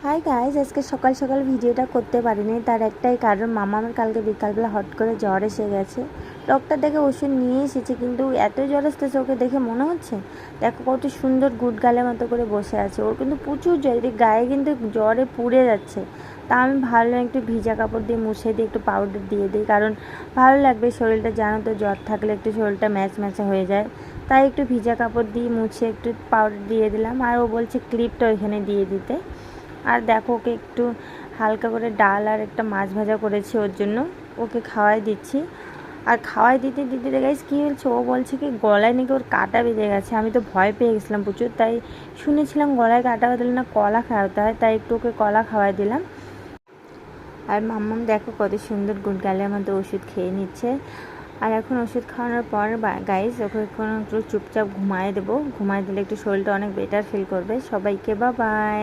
Hi guys, আজকে সকাল সকাল ভিডিওটা করতে পারিনি। তার একটাই কারণ, মামার কালকে বিকালবেলা হট করে জ্বর এসে গেছে। ডক্টর দেখে ওষুধ নিয়ে এসেছে, কিন্তু এত জ্বর আসতেছে ওকে দেখে মনে হচ্ছে দেখো কত সুন্দর গুড গালের মতো করে বসে আছে। ওর কিন্তু প্রচুর জ্বর, গায়ে কিন্তু জ্বরে পুড়ে যাচ্ছে। তা আমি ভাবলাম একটু ভিজা কাপড় দিয়ে মুছে দিয়ে একটু পাউডার দিয়ে দিই, কারণ ভালো লাগবে শরীরটা। জানো তো, জ্বর থাকলে একটু শরীরটা ম্যাচা হয়ে যায়। তাই একটু ভিজা কাপড় দিয়ে মুছে একটু পাউডার দিয়ে দিলাম। আর ও বলছে ক্লিপটা ওইখানে দিয়ে দিতে। আর দেখো, ওকে একটু হালকা করে ডাল আর একটা মাছ ভাজা করেছি ওর জন্য, ওকে খাওয়াই দিচ্ছি। আর খাওয়াই দিতে দিতে গাইস কী হয়েছে, ও বলছে কি গলায় নাকি ওর কাঁটা বেঁধে গেছে। আমি তো ভয় পেয়ে গেছিলাম প্রচুর, তাই শুনেছিলাম গলায় কাঁটা বাঁধলে না কলা খাওয়াতে হয়, তাই একটু ওকে কলা খাওয়াই দিলাম। আর মাম্মাম দেখো কত সুন্দর গুড গালের মধ্যে ওষুধ খেয়ে নিচ্ছে। আর এখন ওষুধ খাওয়ানোর পর গাইস ওকে এখন একটু চুপচাপ ঘুমায় দেবো। ঘুমায় দিলে একটু শরীরটা অনেক বেটার ফিল করবে। সবাইকে বাই বাই।